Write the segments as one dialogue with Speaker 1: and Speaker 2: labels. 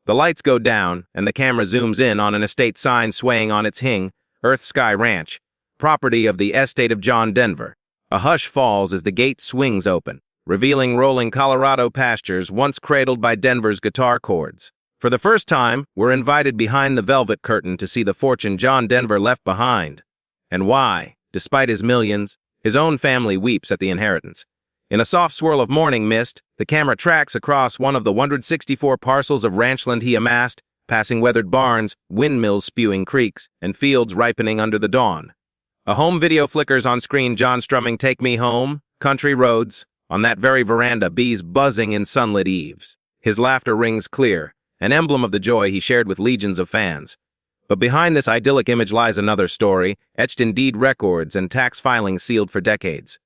Speaker 1: The lights go down, and the camera zooms in on an estate sign swaying on its hing, Earth Sky Ranch, property of the estate of John Denver. A hush falls as the gate swings open, revealing rolling Colorado pastures once cradled by Denver's guitar chords. For the first time, we're invited behind the velvet curtain to see the fortune John Denver left behind. And why, despite his millions, his own family weeps at the inheritance. In a soft swirl of morning mist, the camera tracks across one of the 164 parcels of ranchland he amassed, passing weathered barns, windmills spewing creeks, and fields ripening under the dawn. A home video flickers on screen, John strumming "Take Me Home," "Country Roads." On that very veranda, bees buzzing in sunlit eaves. His laughter rings clear, an emblem of the joy he shared with legions of fans. But behind this idyllic image lies another story, etched in deed records and tax filings sealed for decades.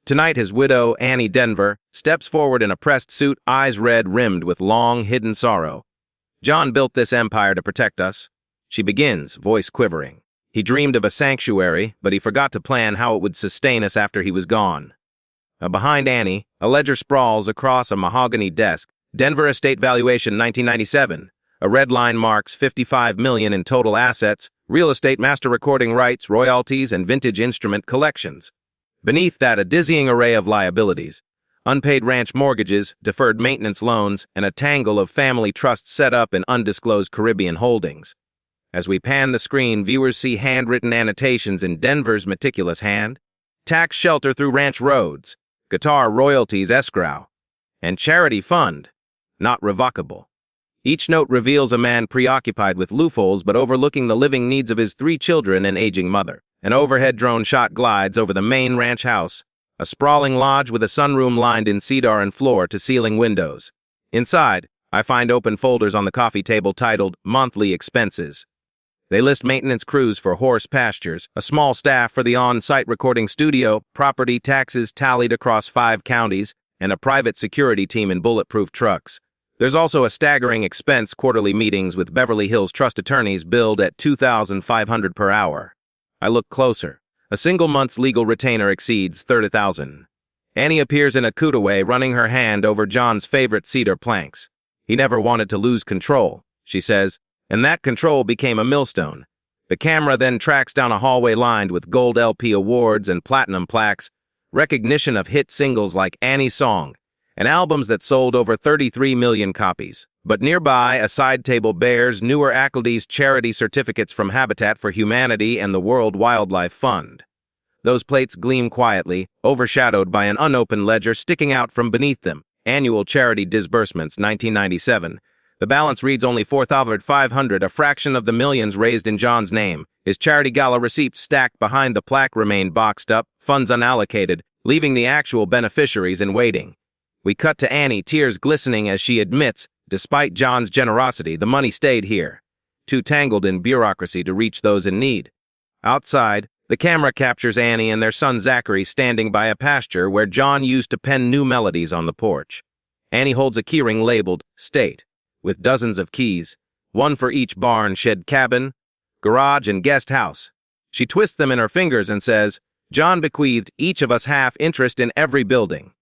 Speaker 1: Tonight, his widow, Annie Denver, steps forward in a pressed suit, eyes red rimmed with long, hidden sorrow. "John built this empire to protect us," she begins, voice quivering. "He dreamed of a sanctuary, but he forgot to plan how it would sustain us after he was gone." Behind Annie, a ledger sprawls across a mahogany desk. Denver Estate Valuation 1997. A red line marks $55 million in total assets, real estate master recording rights, royalties, and vintage instrument collections. Beneath that, a dizzying array of liabilities. Unpaid ranch mortgages, deferred maintenance loans, and a tangle of family trusts set up in undisclosed Caribbean holdings. As we pan the screen, viewers see handwritten annotations in Denver's meticulous hand. Tax shelter through ranch roads, guitar royalties escrow, and charity fund, not revocable. Each note reveals a man preoccupied with loopholes but overlooking the living needs of his 3 children and aging mother. An overhead drone shot glides over the main ranch house, a sprawling lodge with a sunroom lined in cedar and floor-to-ceiling windows. Inside, I find open folders on the coffee table titled Monthly Expenses. They list maintenance crews for horse pastures, a small staff for the on-site recording studio, property taxes tallied across 5 counties, and a private security team in bulletproof trucks. There's also a staggering expense: quarterly meetings with Beverly Hills trust attorneys billed at $2,500 per hour. I look closer. A single month's legal retainer exceeds $30,000. Annie appears in a cutaway, running her hand over John's favorite cedar planks. "He never wanted to lose control," she says, "and that control became a millstone." The camera then tracks down a hallway lined with gold LP awards and platinum plaques, recognition of hit singles like Annie's Song, and albums that sold over 33 million copies. But nearby, a side table bears newer accolades, charity certificates from Habitat for Humanity and the World Wildlife Fund. Those plates gleam quietly, overshadowed by an unopened ledger sticking out from beneath them. Annual charity disbursements 1997. The balance reads only $4,500, a fraction of the millions raised in John's name. His charity gala receipts stacked behind the plaque remain boxed up, funds unallocated, leaving the actual beneficiaries in waiting. We cut to Annie, tears glistening as she admits, despite John's generosity, the money stayed here, too tangled in bureaucracy to reach those in need. Outside, the camera captures Annie and their son Zachary standing by a pasture where John used to pen new melodies on the porch. Annie holds a keyring labeled "State," with dozens of keys, one for each barn, shed, cabin, garage, and guest house. She twists them in her fingers and says, "John bequeathed each of us half interest in every building."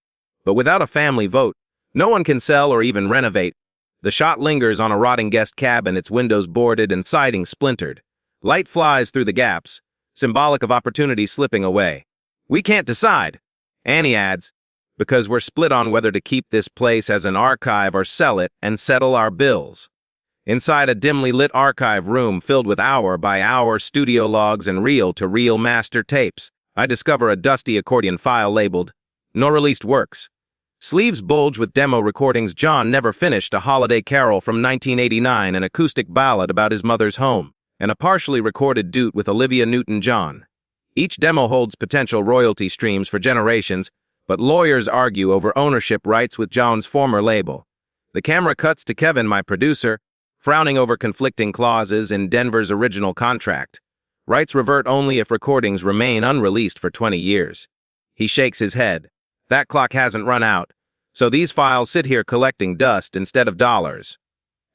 Speaker 1: But without a family vote, no one can sell or even renovate. The shot lingers on a rotting guest cabin, its windows boarded and siding splintered. Light flies through the gaps, symbolic of opportunity slipping away. "We can't decide," Annie adds, "because we're split on whether to keep this place as an archive or sell it and settle our bills." Inside a dimly lit archive room filled with hour-by-hour studio logs and reel-to-reel master tapes, I discover a dusty accordion file labeled "No Released Works." Sleeves bulge with demo recordings. John never finished a holiday carol from 1989, an acoustic ballad about his mother's home, and a partially recorded duet with Olivia Newton-John. Each demo holds potential royalty streams for generations, but lawyers argue over ownership rights with John's former label. The camera cuts to Kevin, my producer, frowning over conflicting clauses in Denver's original contract. Rights revert only if recordings remain unreleased for 20 years. He shakes his head. That clock hasn't run out, so these files sit here collecting dust instead of dollars.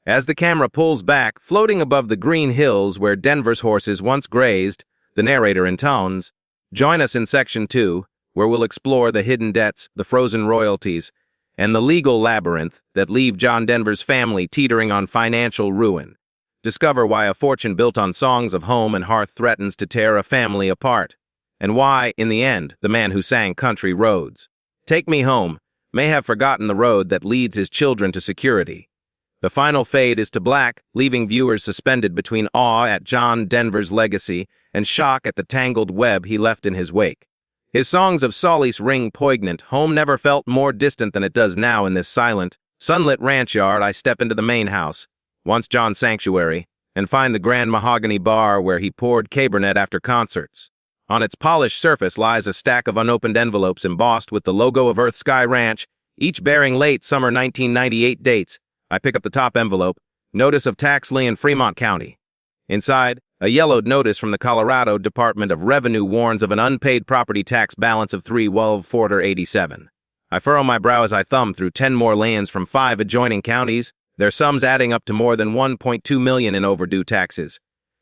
Speaker 1: As the camera pulls back, floating above the green hills where Denver's horses once grazed, the narrator intones, "Join us in Section 2, where we'll explore the hidden debts, the frozen royalties, and the legal labyrinth that leave John Denver's family teetering on financial ruin. Discover why a fortune built on songs of home and hearth threatens to tear a family apart, and why, in the end, the man who sang Country Roads, Take Me Home, may have forgotten the road that leads his children to security. The final fade is to black, leaving viewers suspended between awe at John Denver's legacy and shock at the tangled web he left in his wake. His songs of solace ring poignant. Home never felt more distant than it does now in this silent, sunlit ranch yard. I step into the main house, once John's sanctuary, and find the grand mahogany bar where he poured Cabernet after concerts. On its polished surface lies a stack of unopened envelopes embossed with the logo of Earth Sky Ranch, each bearing late summer 1998 dates. I pick up the top envelope, notice of tax lien in Fremont County. Inside, a yellowed notice from the Colorado Department of Revenue warns of an unpaid property tax balance of $3,147. I furrow my brow as I thumb through 10 more liens from 5 adjoining counties, their sums adding up to more than $1.2 million in overdue taxes.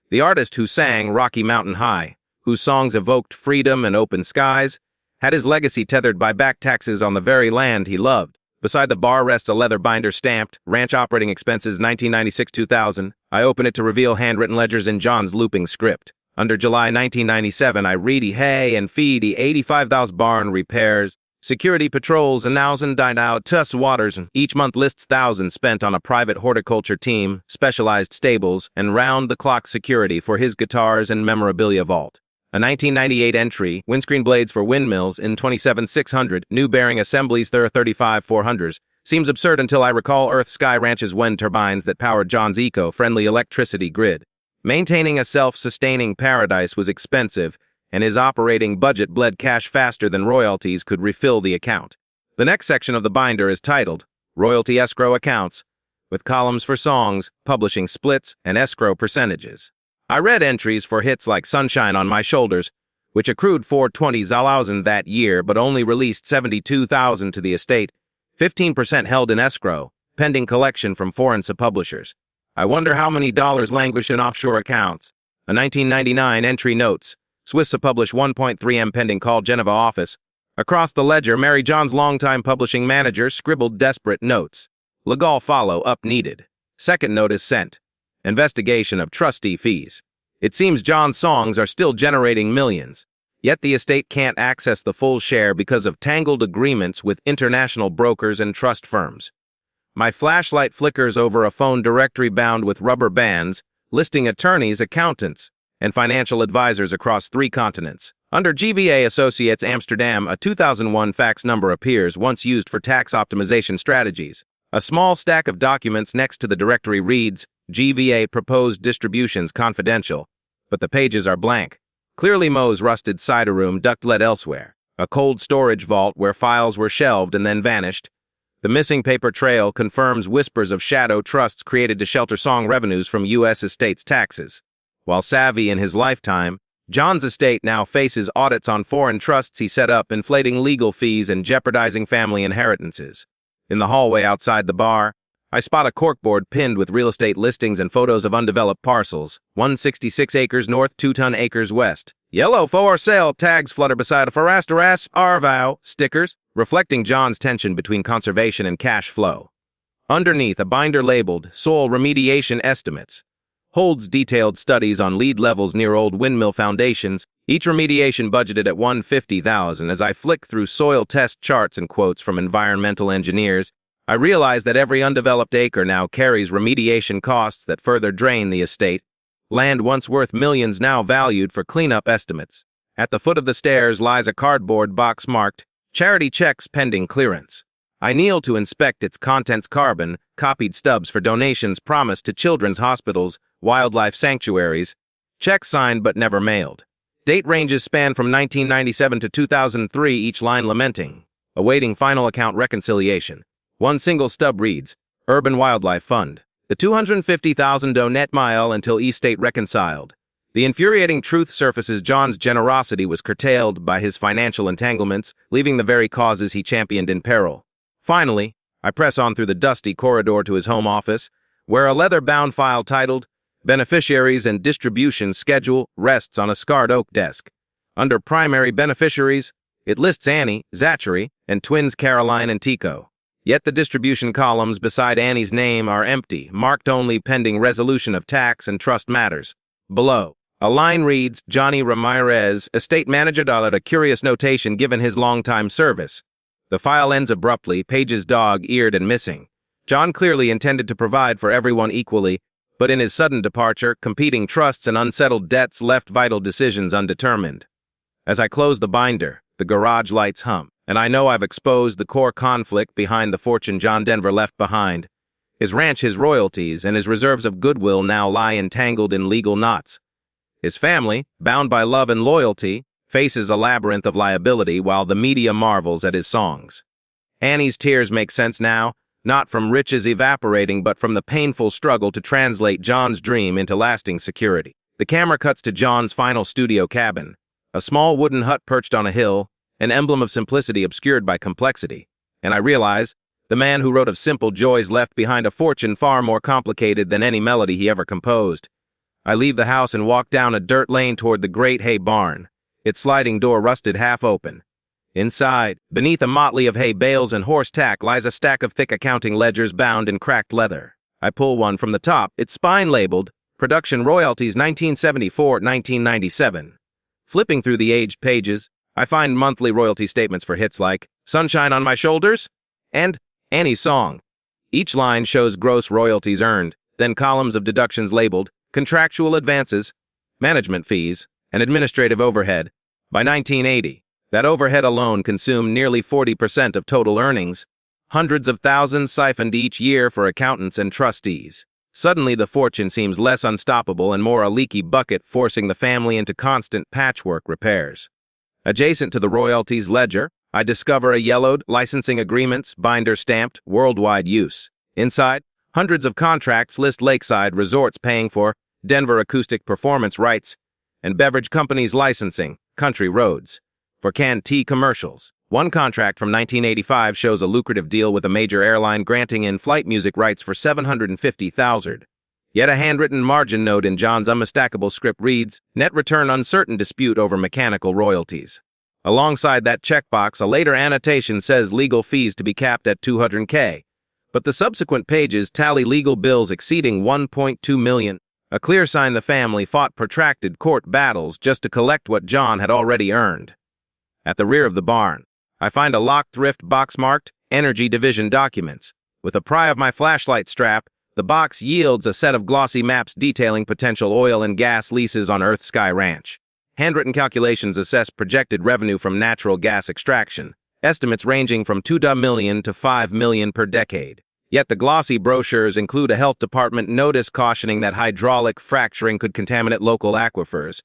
Speaker 1: The artist who sang Rocky Mountain High, whose songs evoked freedom and open skies, had his legacy tethered by back taxes on the very land he loved. Beside the bar rests a leather binder stamped, Ranch Operating Expenses 1996-2000. I open it to reveal handwritten ledgers in John's looping script. Under July 1997, I read hay and feed 85,000 barn repairs, security patrols, and 1,000 died out tuss waters. Each month lists thousands spent on a private horticulture team, specialized stables, and round-the-clock security for his guitars and memorabilia vault. A 1998 entry, windscreen blades for windmills in 27,600, new bearing assemblies 35,400s, seems absurd until I recall Earth Sky Ranch's wind turbines that powered John's eco-friendly electricity grid. Maintaining a self-sustaining paradise was expensive, and his operating budget bled cash faster than royalties could refill the account. The next section of the binder is titled Royalty Escrow Accounts, with columns for songs, publishing splits, and escrow percentages. I read entries for hits like Sunshine on My Shoulders, which accrued $420,000 that year but only released $72,000 to the estate, 15% held in escrow, pending collection from foreign sub-publishers. I wonder how many dollars languish in offshore accounts. A 1999 entry notes, Swiss sub-publish 1.3 M pending call Geneva office. Across the ledger, Mary John's longtime publishing manager scribbled desperate notes. Legal follow-up needed. Second notice sent. Investigation of trustee fees. It seems John's songs are still generating millions, yet the estate can't access the full share because of tangled agreements with international brokers and trust firms. My flashlight flickers over a phone directory bound with rubber bands, listing attorneys, accountants, and financial advisors across 3 continents. Under GVA Associates Amsterdam, a 2001 fax number appears, once used for tax optimization strategies. A small stack of documents next to the directory reads, GVA Proposed Distributions Confidential, but the pages are blank. Clearly Moe's rusted cider room duct led elsewhere, a cold storage vault where files were shelved and then vanished. The missing paper trail confirms whispers of shadow trusts created to shelter song revenues from U.S. estates taxes. While savvy in his lifetime, John's estate now faces audits on foreign trusts he set up, inflating legal fees and jeopardizing family inheritances. In the hallway outside the bar, I spot a corkboard pinned with real estate listings and photos of undeveloped parcels, 166 acres north, 2 acres west. Yellow for sale tags flutter beside a Farastaras Arvow stickers, reflecting John's tension between conservation and cash flow. Underneath, a binder labeled Soil Remediation Estimates holds detailed studies on lead levels near old windmill foundations, each remediation budgeted at $150,000. As I flick through soil test charts and quotes from environmental engineers, I realize that every undeveloped acre now carries remediation costs that further drain the estate. Land once worth millions now valued for cleanup estimates. At the foot of the stairs lies a cardboard box marked, Charity Checks Pending Clearance. I kneel to inspect its contents: carbon, copied stubs for donations promised to children's hospitals, wildlife sanctuaries, checks signed but never mailed. Date ranges span from 1997 to 2003, each line lamenting, awaiting final account reconciliation. One single stub reads, Urban Wildlife Fund. The $250,000 donate mile until estate reconciled. The infuriating truth surfaces: John's generosity was curtailed by his financial entanglements, leaving the very causes he championed in peril. Finally, I press on through the dusty corridor to his home office, where a leather-bound file titled Beneficiaries and Distribution Schedule rests on a scarred oak desk. Under Primary Beneficiaries, it lists Annie, Zachary, and twins Caroline and Tico. Yet the distribution columns beside Annie's name are empty, marked only pending resolution of tax and trust matters. Below, a line reads, Johnny Ramirez, estate manager. A curious notation given his long-time service. The file ends abruptly, pages dog-eared and missing. John clearly intended to provide for everyone equally, but in his sudden departure, competing trusts and unsettled debts left vital decisions undetermined. As I close the binder, the garage lights hum, and I know I've exposed the core conflict behind the fortune John Denver left behind. His ranch, his royalties, and his reserves of goodwill now lie entangled in legal knots. His family, bound by love and loyalty, faces a labyrinth of liability while the media marvels at his songs. Annie's tears make sense now, not from riches evaporating but from the painful struggle to translate John's dream into lasting security. The camera cuts to John's final studio cabin, a small wooden hut perched on a hill, an emblem of simplicity obscured by complexity. And I realize, the man who wrote of simple joys left behind a fortune far more complicated than any melody he ever composed. I leave the house and walk down a dirt lane toward the great hay barn, its sliding door rusted half open. Inside, beneath a motley of hay bales and horse tack, lies a stack of thick accounting ledgers bound in cracked leather. I pull one from the top, its spine labeled, Production Royalties 1974-1997. Flipping through the aged pages, I find monthly royalty statements for hits like Sunshine on My Shoulders and Annie's Song. Each line shows gross royalties earned, then columns of deductions labeled Contractual Advances, Management Fees, and Administrative Overhead. By 1980, that overhead alone consumed nearly 40% of total earnings, hundreds of thousands siphoned each year for accountants and trustees. Suddenly the fortune seems less unstoppable and more a leaky bucket, forcing the family into constant patchwork repairs. Adjacent to the royalties ledger, I discover a yellowed, licensing agreements, binder stamped, worldwide use. Inside, hundreds of contracts list lakeside resorts paying for Denver acoustic performance rights and beverage companies licensing country roads for canned tea commercials. One contract from 1985 shows a lucrative deal with a major airline granting in-flight music rights for $750,000. Yet a handwritten margin note in John's unmistakable script reads, Net return uncertain, dispute over mechanical royalties. Alongside that checkbox, a later annotation says legal fees to be capped at $200K, but the subsequent pages tally legal bills exceeding $1.2 million, a clear sign the family fought protracted court battles just to collect what John had already earned. At the rear of the barn, I find a locked thrift box marked Energy Division Documents. With a pry of my flashlight strap, the box yields a set of glossy maps detailing potential oil and gas leases on Earth Sky Ranch. Handwritten calculations assess projected revenue from natural gas extraction, estimates ranging from $2 million to $5 million per decade. Yet the glossy brochures include a health department notice cautioning that hydraulic fracturing could contaminate local aquifers.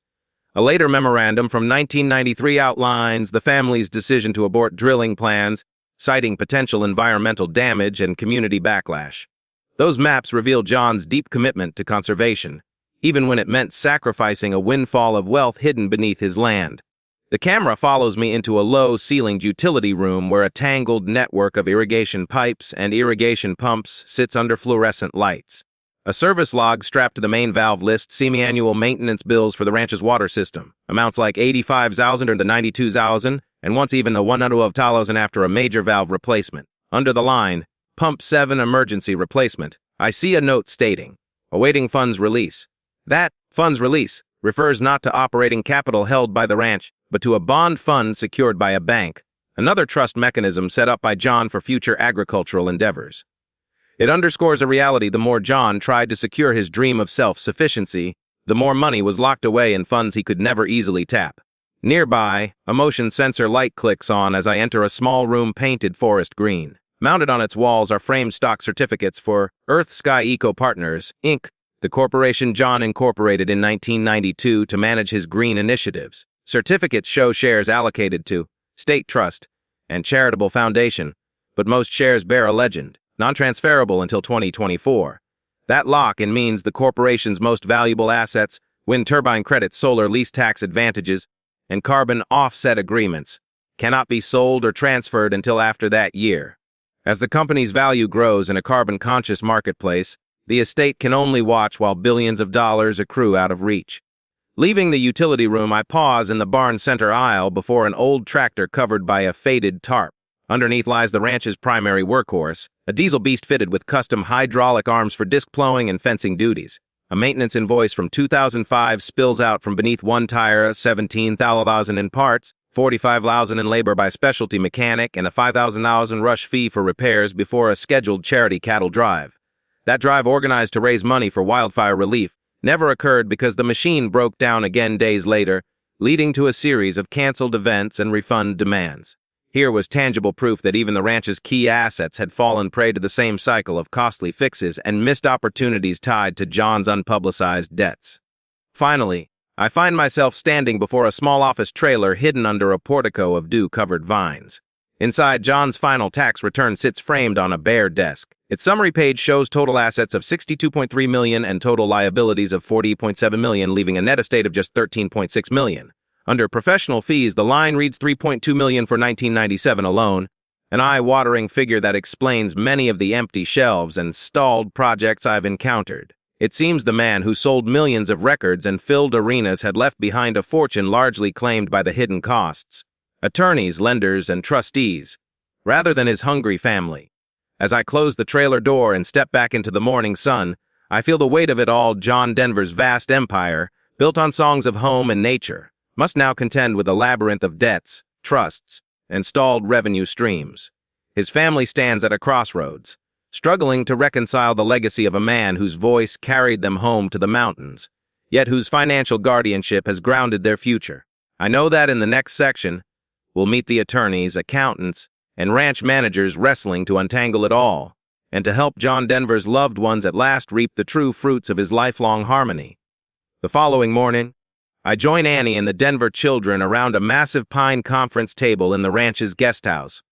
Speaker 1: A later memorandum from 1993 outlines the family's decision to abort drilling plans, citing potential environmental damage and community backlash. Those maps reveal John's deep commitment to conservation, even when it meant sacrificing a windfall of wealth hidden beneath his land. The camera follows me into a low-ceilinged utility room where a tangled network of irrigation pipes and irrigation pumps sits under fluorescent lights. A service log strapped to the main valve lists semi-annual maintenance bills for the ranch's water system, amounts like $85,000 or the $92,000, and once even the $100,000 after a major valve replacement. Under the line, Pump 7 Emergency Replacement, I see a note stating, awaiting funds release. That funds release refers not to operating capital held by the ranch, but to a bond fund secured by a bank, another trust mechanism set up by John for future agricultural endeavors. It underscores a reality: the more John tried to secure his dream of self-sufficiency, the more money was locked away in funds he could never easily tap. Nearby, a motion sensor light clicks on as I enter a small room painted forest green. Mounted on its walls are framed stock certificates for Earth Sky Eco Partners, Inc., the corporation John incorporated in 1992 to manage his green initiatives. Certificates show shares allocated to State Trust and Charitable Foundation, but most shares bear a legend, non-transferable until 2024. That lock-in means the corporation's most valuable assets, wind turbine credits, solar lease tax advantages, and carbon offset agreements, cannot be sold or transferred until after that year. As the company's value grows in a carbon-conscious marketplace, the estate can only watch while billions of dollars accrue out of reach. Leaving the utility room, I pause in the barn center aisle before an old tractor covered by a faded tarp. Underneath lies the ranch's primary workhorse, a diesel beast fitted with custom hydraulic arms for disc plowing and fencing duties. A maintenance invoice from 2005 spills out from beneath one tire, $17,000 in parts, $45,000 in labor by specialty mechanic, and a $5,000 in rush fee for repairs before a scheduled charity cattle drive. That drive, organized to raise money for wildfire relief, never occurred because the machine broke down again days later, leading to a series of canceled events and refund demands. Here was tangible proof that even the ranch's key assets had fallen prey to the same cycle of costly fixes and missed opportunities tied to John's unpublicized debts. Finally, I find myself standing before a small office trailer hidden under a portico of dew-covered vines. Inside, John's final tax return sits framed on a bare desk. Its summary page shows total assets of $62.3 million and total liabilities of $40.7 million, leaving a net estate of just $13.6 million. Under professional fees, the line reads $3.2 million for 1997 alone, an eye-watering figure that explains many of the empty shelves and stalled projects I've encountered. It seems the man who sold millions of records and filled arenas had left behind a fortune largely claimed by the hidden costs, attorneys, lenders, and trustees, rather than his hungry family. As I close the trailer door and step back into the morning sun, I feel the weight of it all. John Denver's vast empire, built on songs of home and nature, must now contend with a labyrinth of debts, trusts, and stalled revenue streams. His family stands at a crossroads, struggling to reconcile the legacy of a man whose voice carried them home to the mountains, yet whose financial guardianship has grounded their future. I know that in the next section, we'll meet the attorneys, accountants, and ranch managers wrestling to untangle it all, and to help John Denver's loved ones at last reap the true fruits of his lifelong harmony. The following morning, I join Annie and the Denver children around a massive pine conference table in the ranch's guest house.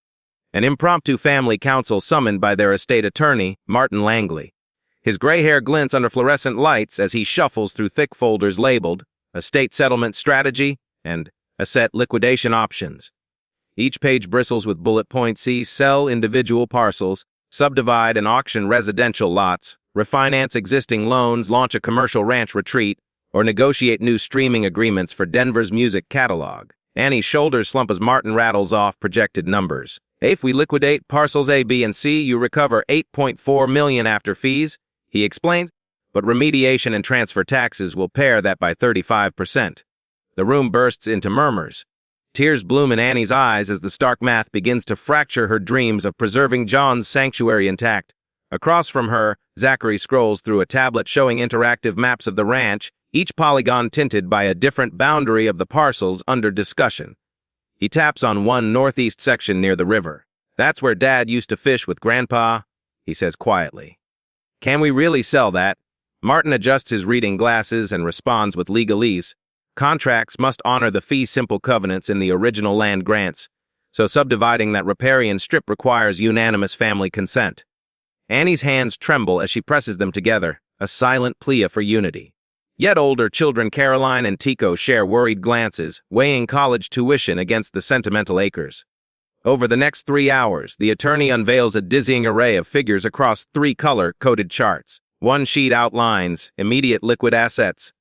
Speaker 1: An impromptu family council summoned by their estate attorney, Martin Langley. His gray hair glints under fluorescent lights as he shuffles through thick folders labeled Estate Settlement Strategy and Asset Liquidation Options. Each page bristles with bullet points: sell individual parcels, subdivide and auction residential lots, refinance existing loans, launch a commercial ranch retreat, or negotiate new streaming agreements for Denver's music catalog. Annie's shoulders slump as Martin rattles off projected numbers. If we liquidate parcels A, B, and C, you recover $8.4 million after fees, he explains, but remediation and transfer taxes will pare that by 35%. The room bursts into murmurs. Tears bloom in Annie's eyes as the stark math begins to fracture her dreams of preserving John's sanctuary intact. Across from her, Zachary scrolls through a tablet showing interactive maps of the ranch, each polygon tinted by a different boundary of the parcels under discussion. He taps on one northeast section near the river. That's where Dad used to fish with Grandpa, he says quietly. Can we really sell that? Martin adjusts his reading glasses and responds with legalese. Contracts must honor the fee-simple covenants in the original land grants, so subdividing that riparian strip requires unanimous family consent. Annie's hands tremble as she presses them together, a silent plea for unity. Yet older children Caroline and Tico share worried glances, weighing college tuition against the sentimental acres. Over the next 3 hours, the attorney unveils a dizzying array of figures across 3 color-coded charts. One sheet outlines immediate liquid assets.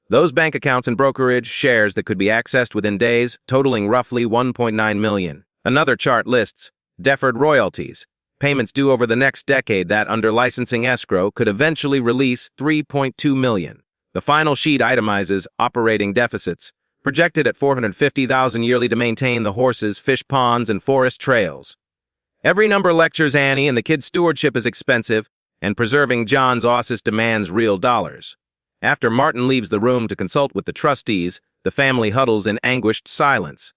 Speaker 1: Those bank accounts and brokerage shares that could be accessed within days, totaling roughly $1.9 million. Another chart lists deferred royalties, payments due over the next decade that, under licensing escrow, could eventually release $3.2 million. The final sheet itemizes operating deficits, projected at $450,000 yearly to maintain the horses, fish ponds, and forest trails. Every number lectures Annie and the kids' stewardship is expensive, and preserving John's ausis demands real dollars. After Martin leaves the room to consult with the trustees, the family huddles in anguished silence.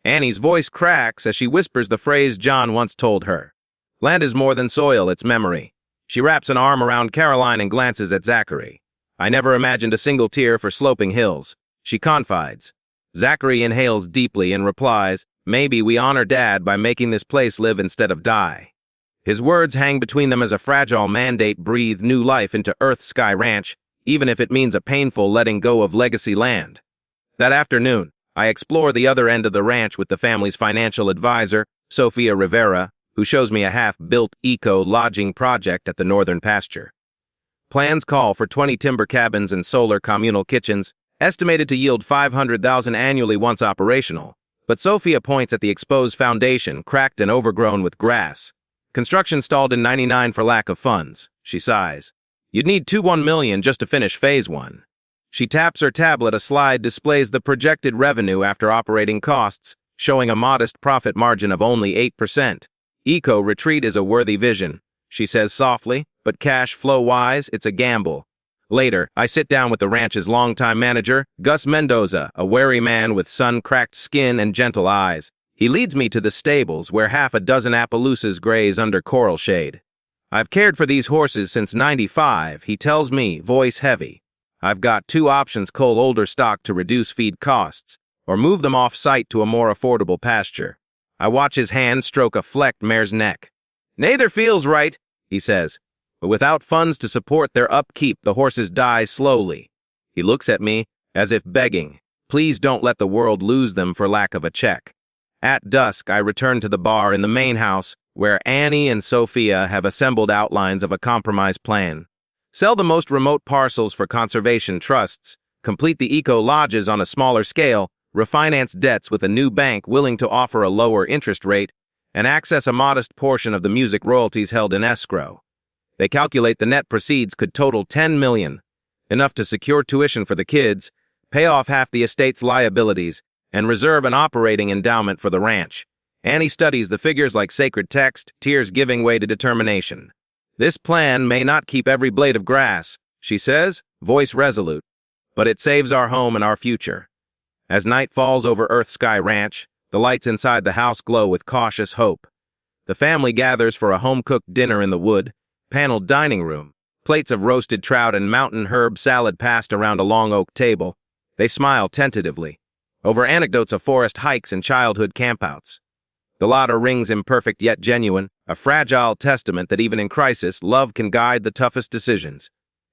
Speaker 1: Annie's voice cracks as she whispers the phrase John once told her. Land is more than soil, it's memory. She wraps an arm around Caroline and glances at Zachary. I never imagined a single tear for sloping hills, she confides. Zachary inhales deeply and replies, maybe we honor Dad by making this place live instead of die. His words hang between them as a fragile mandate breathe new life into Earth Sky Ranch, even if it means a painful letting go of legacy land. That afternoon, I explore the other end of the ranch with the family's financial advisor, Sophia Rivera, who shows me a half-built eco-lodging project at the northern pasture. Plans call for 20 timber cabins and solar communal kitchens, estimated to yield $500,000 annually once operational. But Sophia points at the exposed foundation, cracked and overgrown with grass. Construction stalled in '99 for lack of funds, she sighs. You'd need $21 million just to finish Phase 1. She taps her tablet. A slide displays the projected revenue after operating costs, showing a modest profit margin of only 8%. Eco retreat is a worthy vision, she says softly, but cash flow-wise, it's a gamble. Later, I sit down with the ranch's longtime manager, Gus Mendoza, a wary man with sun-cracked skin and gentle eyes. He leads me to the stables where half a dozen Appaloosas graze under coral shade. I've cared for these horses since '95, he tells me, voice heavy. I've got two options: cull older stock to reduce feed costs, or move them off-site to a more affordable pasture. I watch his hand stroke a flecked mare's neck. Neither feels right, he says, but without funds to support their upkeep, the horses die slowly. He looks at me, as if begging, please don't let the world lose them for lack of a check. At dusk, I return to the bar in the main house, where Annie and Sophia have assembled outlines of a compromise plan. Sell the most remote parcels for conservation trusts, complete the eco-lodges on a smaller scale, refinance debts with a new bank willing to offer a lower interest rate, and access a modest portion of the music royalties held in escrow. They calculate the net proceeds could total $10 million, enough to secure tuition for the kids, pay off half the estate's liabilities, and reserve an operating endowment for the ranch. Annie studies the figures like sacred text, tears giving way to determination. This plan may not keep every blade of grass, she says, voice resolute, but it saves our home and our future. As night falls over Earth Sky Ranch, the lights inside the house glow with cautious hope. The family gathers for a home-cooked dinner in the wood, paneled dining room, plates of roasted trout and mountain herb salad passed around a long oak table. They smile tentatively over anecdotes of forest hikes and childhood campouts. The laughter rings imperfect yet genuine, a fragile testament that even in crisis, love can guide the toughest decisions.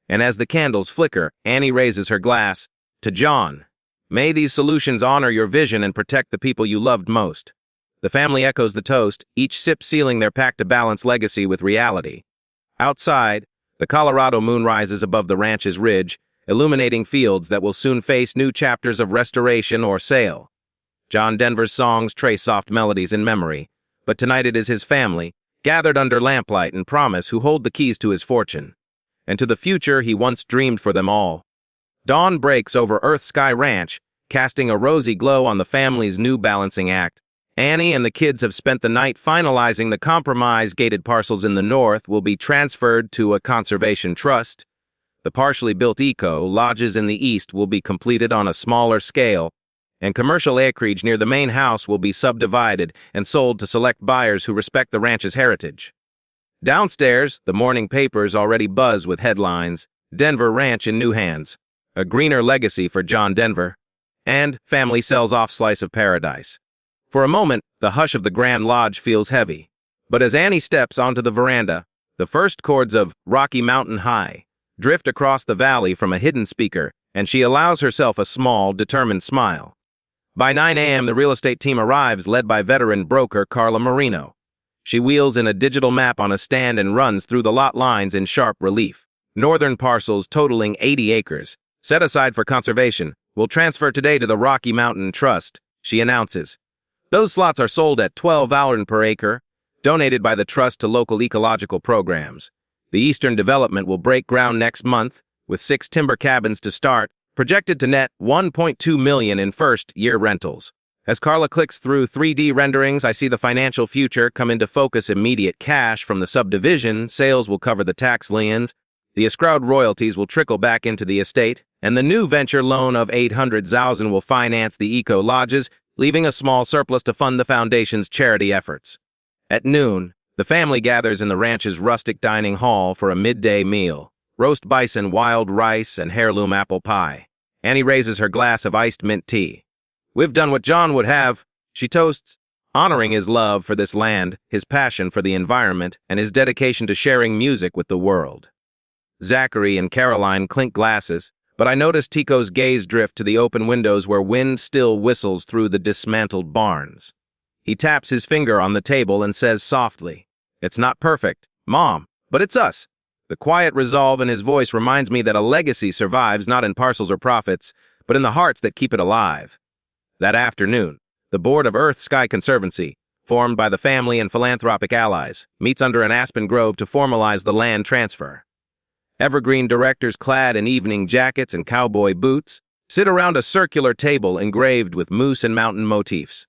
Speaker 1: And as the candles flicker, Annie raises her glass. To John, may these solutions honor your vision and protect the people you loved most. The family echoes the toast, each sip sealing their pact to balance legacy with reality. Outside, the Colorado moon rises above the ranch's ridge, illuminating fields that will soon face new chapters of restoration or sale. John Denver's songs trace soft melodies in memory, but tonight it is his family, gathered under lamplight and promise, who hold the keys to his fortune, and to the future he once dreamed for them all. Dawn breaks over Earth Sky Ranch, casting a rosy glow on the family's new balancing act. Annie and the kids have spent the night finalizing the compromise. Gated parcels in the north will be transferred to a conservation trust. The partially built eco-lodges in the east will be completed on a smaller scale, and commercial acreage near the main house will be subdivided and sold to select buyers who respect the ranch's heritage. Downstairs, the morning papers already buzz with headlines: Denver Ranch in new hands, a greener legacy for John Denver, and family sells off slice of paradise. For a moment, the hush of the Grand Lodge feels heavy, but as Annie steps onto the veranda, the first chords of Rocky Mountain High drift across the valley from a hidden speaker, and she allows herself a small, determined smile. By 9 a.m., the real estate team arrives, led by veteran broker Carla Marino. She wheels in a digital map on a stand and runs through the lot lines in sharp relief. Northern parcels totaling 80 acres, set aside for conservation, will transfer today to the Rocky Mountain Trust, she announces. Those slots are sold at $12 per acre, donated by the trust to local ecological programs. The eastern development will break ground next month, with 6 timber cabins to start, projected to net $1.2 million in first-year rentals. As Carla clicks through 3D renderings, I see the financial future come into focus. Immediate cash from the subdivision, sales will cover the tax liens, the escrowed royalties will trickle back into the estate, and the new venture loan of $800,000 will finance the eco-lodges, leaving a small surplus to fund the foundation's charity efforts. At noon, the family gathers in the ranch's rustic dining hall for a midday meal: roast bison, wild rice, and heirloom apple pie. Annie raises her glass of iced mint tea. We've done what John would have, she toasts, honoring his love for this land, his passion for the environment, and his dedication to sharing music with the world. Zachary and Caroline clink glasses, but I notice Tico's gaze drift to the open windows where wind still whistles through the dismantled barns. He taps his finger on the table and says softly, "It's not perfect, Mom, but it's us." The quiet resolve in his voice reminds me that a legacy survives not in parcels or profits, but in the hearts that keep it alive. That afternoon, The Board of Earth-Sky Conservancy, formed by the family and philanthropic allies, meets under an aspen grove to formalize the land transfer. Evergreen directors clad in evening jackets and cowboy boots sit around a circular table engraved with moose and mountain motifs.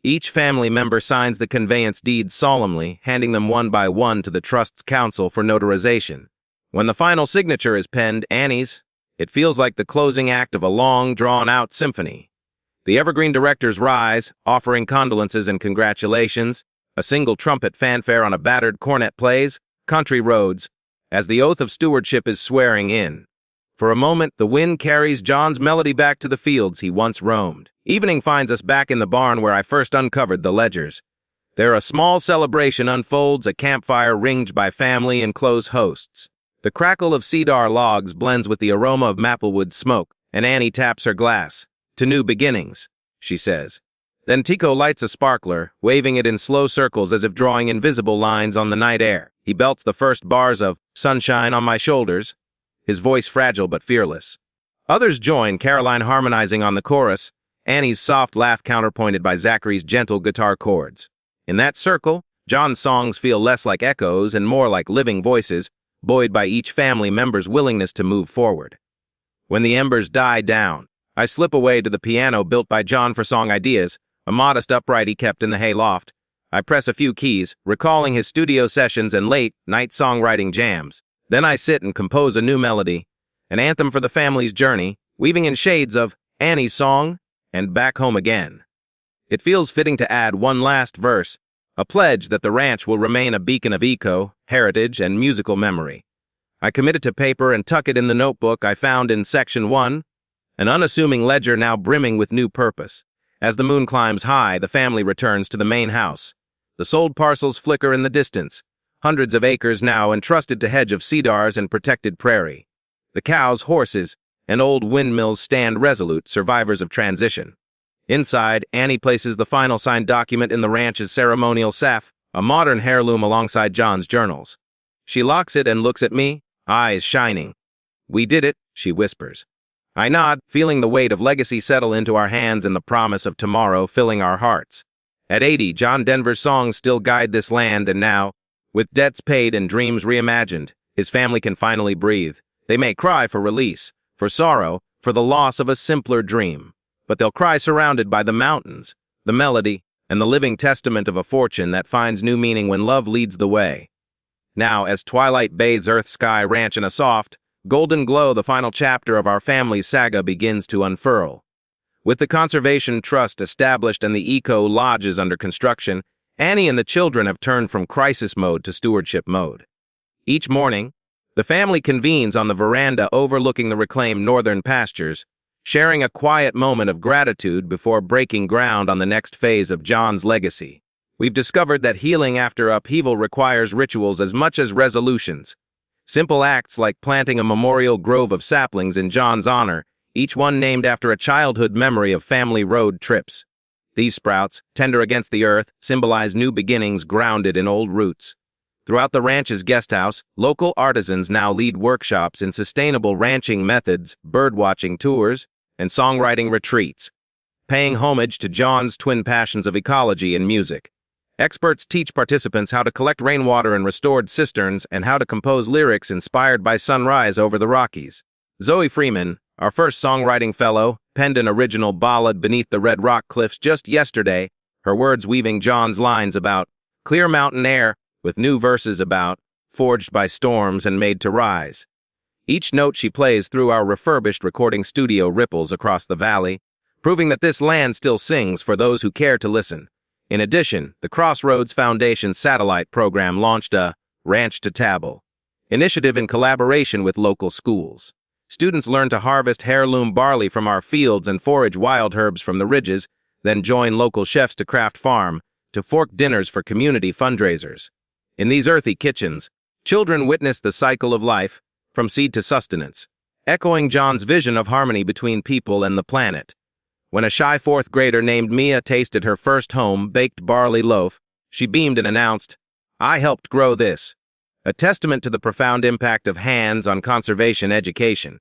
Speaker 1: Each family member signs the conveyance deeds solemnly, handing them one by one to the Trust's council for notarization. When the final signature is penned, Annie's, it feels like the closing act of a long, drawn-out symphony. The Evergreen directors rise, offering condolences and congratulations. A single trumpet fanfare on a battered cornet plays, Country Roads, as the oath of stewardship is swearing in. For a moment, the wind carries John's melody back to the fields he once roamed. Evening finds us back in the barn where I first uncovered the ledgers. There a small celebration unfolds, a campfire ringed by family and close hosts. The crackle of cedar logs blends with the aroma of maplewood smoke, and Annie taps her glass. "To new beginnings," she says. Then Tico lights a sparkler, waving it in slow circles as if drawing invisible lines on the night air. He belts the first bars of "Sunshine on My Shoulders," his voice fragile but fearless. Others join, Caroline harmonizing on the chorus, Annie's soft laugh counterpointed by Zachary's gentle guitar chords. In that circle, John's songs feel less like echoes and more like living voices, buoyed by each family member's willingness to move forward. When the embers die down, I slip away to the piano built by John for song ideas, a modest upright he kept in the hay loft. I press a few keys, recalling his studio sessions and late-night songwriting jams. Then I sit and compose a new melody, an anthem for the family's journey, weaving in shades of Annie's song and Back Home Again. It feels fitting to add one last verse, a pledge that the ranch will remain a beacon of eco, heritage, and musical memory. I commit it to paper and tuck it in the notebook I found in Section 1, an unassuming ledger now brimming with new purpose. As the moon climbs high, the family returns to the main house. The sold parcels flicker in the distance, hundreds of acres now entrusted to hedge of cedars and protected prairie. The cows, horses, and old windmills stand resolute, survivors of transition. Inside, Annie places the final signed document in the ranch's ceremonial safe, a modern heirloom alongside John's journals. She locks it and looks at me, eyes shining. "We did it," she whispers. I nod, feeling the weight of legacy settle into our hands and the promise of tomorrow filling our hearts. At 80, John Denver's songs still guide this land, and now, with debts paid and dreams reimagined, his family can finally breathe. They may cry for release, for sorrow, for the loss of a simpler dream. But they'll cry surrounded by the mountains, the melody, and the living testament of a fortune that finds new meaning when love leads the way. Now, as twilight bathes Earth-Sky Ranch in a soft, golden glow, the final chapter of our family's saga begins to unfurl. With the Conservation Trust established and the Eco Lodges under construction, Annie and the children have turned from crisis mode to stewardship mode. Each morning, the family convenes on the veranda overlooking the reclaimed northern pastures, sharing a quiet moment of gratitude before breaking ground on the next phase of John's legacy. We've discovered that healing after upheaval requires rituals as much as resolutions. Simple acts like planting a memorial grove of saplings in John's honor, each one named after a childhood memory of family road trips. These sprouts, tender against the earth, symbolize new beginnings grounded in old roots. Throughout the ranch's guesthouse, local artisans now lead workshops in sustainable ranching methods, birdwatching tours, and songwriting retreats, paying homage to John's twin passions of ecology and music. Experts teach participants how to collect rainwater in restored cisterns and how to compose lyrics inspired by sunrise over the Rockies. Zoe Freeman, our first songwriting fellow, penned an original ballad beneath the red rock cliffs just yesterday, her words weaving John's lines about clear mountain air with new verses about forged by storms and made to rise. Each note she plays through our refurbished recording studio ripples across the valley, proving that this land still sings for those who care to listen. In addition, the Crossroads Foundation satellite program launched a Ranch to Table initiative in collaboration with local schools. Students learn to harvest heirloom barley from our fields and forage wild herbs from the ridges, then join local chefs to craft farm to fork dinners for community fundraisers. In these earthy kitchens, children witness the cycle of life, from seed to sustenance, echoing John's vision of harmony between people and the planet. When a shy fourth grader named Mia tasted her first home-baked barley loaf, she beamed and announced, "I helped grow this," a testament to the profound impact of hands on conservation education.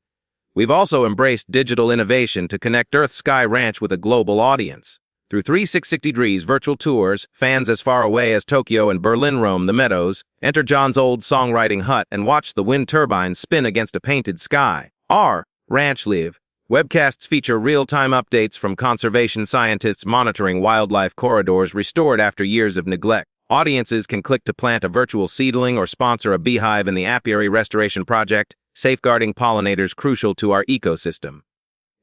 Speaker 1: We've also embraced digital innovation to connect Earth-Sky Ranch with a global audience. Through 360 degrees virtual tours, fans as far away as Tokyo and Berlin roam the meadows, enter John's old songwriting hut and watch the wind turbines spin against a painted sky. Our ranch live. Webcasts feature real-time updates from conservation scientists monitoring wildlife corridors restored after years of neglect. Audiences can click to plant a virtual seedling or sponsor a beehive in the apiary restoration project, safeguarding pollinators crucial to our ecosystem.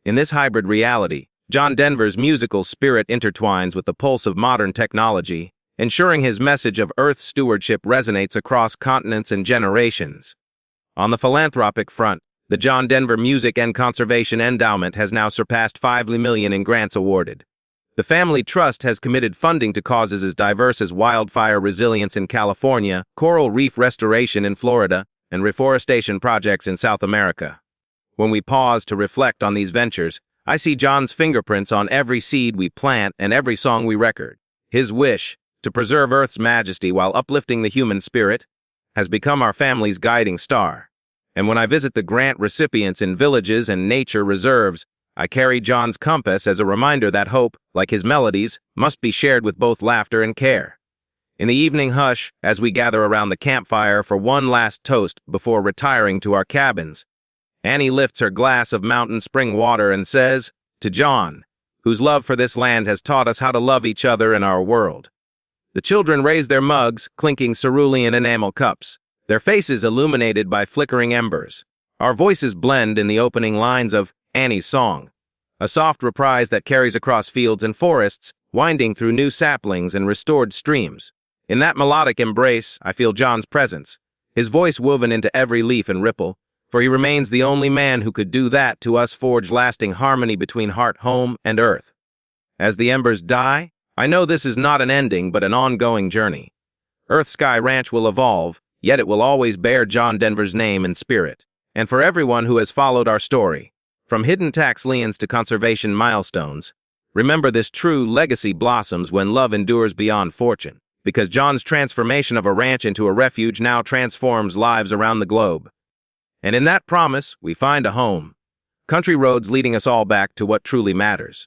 Speaker 1: In this hybrid reality, John Denver's musical spirit intertwines with the pulse of modern technology, ensuring his message of Earth stewardship resonates across continents and generations. On the philanthropic front, the John Denver Music and Conservation Endowment has now surpassed $5 million in grants awarded. The Family Trust has committed funding to causes as diverse as wildfire resilience in California, coral reef restoration in Florida, and reforestation projects in South America. When we pause to reflect on these ventures, I see John's fingerprints on every seed we plant and every song we record. His wish, to preserve Earth's majesty while uplifting the human spirit, has become our family's guiding star. And when I visit the grant recipients in villages and nature reserves, I carry John's compass as a reminder that hope, like his melodies, must be shared with both laughter and care. In the evening hush, as we gather around the campfire for one last toast before retiring to our cabins, Annie lifts her glass of mountain spring water and says, "To John, whose love for this land has taught us how to love each other in our world." The children raise their mugs, clinking cerulean enamel cups, their faces illuminated by flickering embers. Our voices blend in the opening lines of Annie's song, a soft reprise that carries across fields and forests, winding through new saplings and restored streams. In that melodic embrace, I feel John's presence, his voice woven into every leaf and ripple, for he remains the only man who could do that to us, forge lasting harmony between heart, home, and earth. As the embers die, I know this is not an ending but an ongoing journey. Earth Sky Ranch will evolve, yet it will always bear John Denver's name and spirit. And for everyone who has followed our story, from hidden tax liens to conservation milestones, remember this true legacy blossoms when love endures beyond fortune, because John's transformation of a ranch into a refuge now transforms lives around the globe. And in that promise, we find a home. Country roads leading us all back to what truly matters.